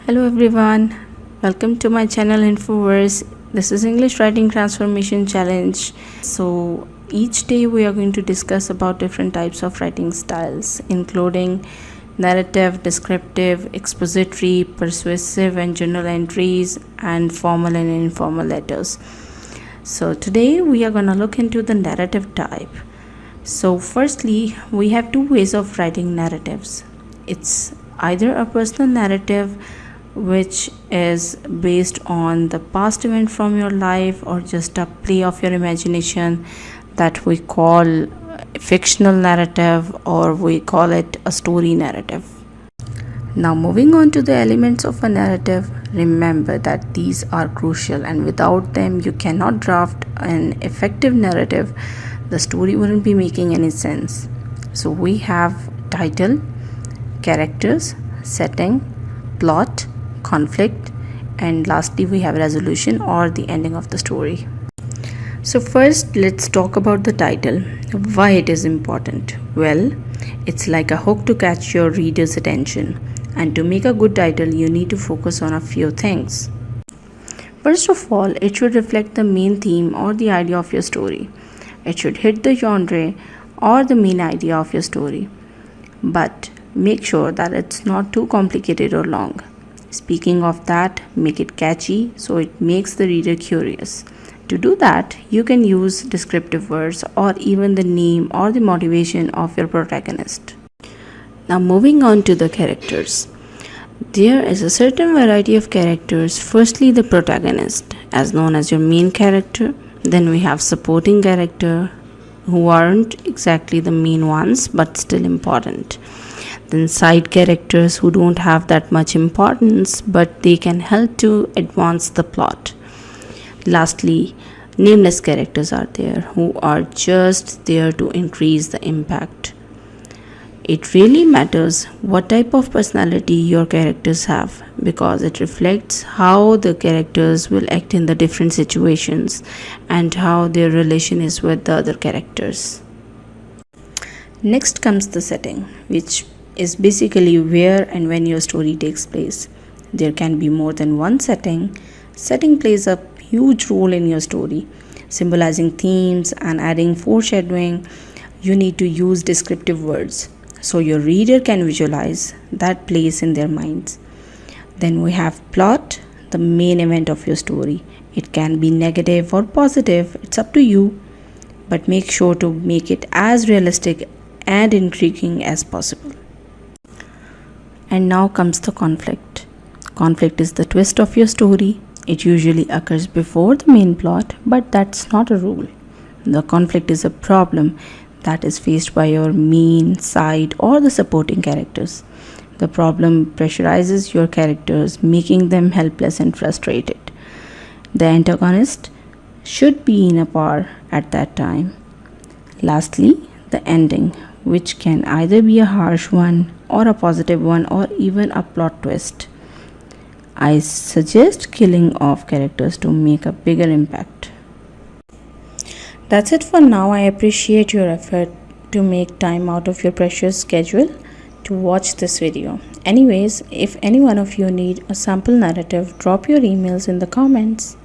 Hello everyone, welcome to my channel Infoverse. This is English Writing Transformation Challenge. So each day we are going to discuss about different types of writing styles, including narrative, descriptive, expository, persuasive and journal entries, and formal and informal letters. So today we are going to look into the narrative type. So firstly, we have two ways of writing narratives. It's either a personal narrative, which is based on the past event from your life or just a play of your imagination, that we call fictional narrative, or we call it a story narrative. Now moving on to the elements of a narrative, remember that these are crucial, and without them you cannot draft an effective narrative. The story wouldn't be making any sense. So we have title, characters, setting, plot, conflict, and lastly we have resolution or the ending of the story. So first let's talk about the title. Why it is important? Well, it's like a hook to catch your reader's attention, and to make a good title you need to focus on a few things. First of all, it should reflect the main theme or the idea of your story. It should hit the genre or the main idea of your story, but make sure that it's not too complicated or long. Speaking of that, make it catchy so it makes the reader curious. To do that, you can use descriptive words or even the name or the motivation of your protagonist. Now moving on to the characters. There is a certain variety of characters. Firstly, the protagonist, as known as your main character. Then we have supporting character, who aren't exactly the main ones but still important. Then side characters, who don't have that much importance but they can help to advance the plot. Lastly, nameless characters are there, who are just there to increase the impact. It really matters what type of personality your characters have, because it reflects how the characters will act in the different situations and how their relation is with the other characters. Next comes the setting, which is basically where and when your story takes place. There can be more than one setting. Setting plays a huge role in your story, symbolizing themes and adding foreshadowing. You need to use descriptive words so your reader can visualize that place in their minds. Then we have plot, the main event of your story. It can be negative or positive, it's up to you, but make sure to make it as realistic and intriguing as possible. And now comes the conflict. Conflict is the twist of your story. It usually occurs before the main plot, but that's not a rule. The conflict is a problem that is faced by your main, side, or the supporting characters. The problem pressurizes your characters, making them helpless and frustrated. The antagonist should be in a power at that time. Lastly, the ending, which can either be a harsh one or a positive one or even a plot twist. I suggest killing off characters to make a bigger impact. That's it for now. I appreciate your effort to make time out of your precious schedule to watch this video. Anyways, if any one of you need a sample narrative, drop your emails in the comments.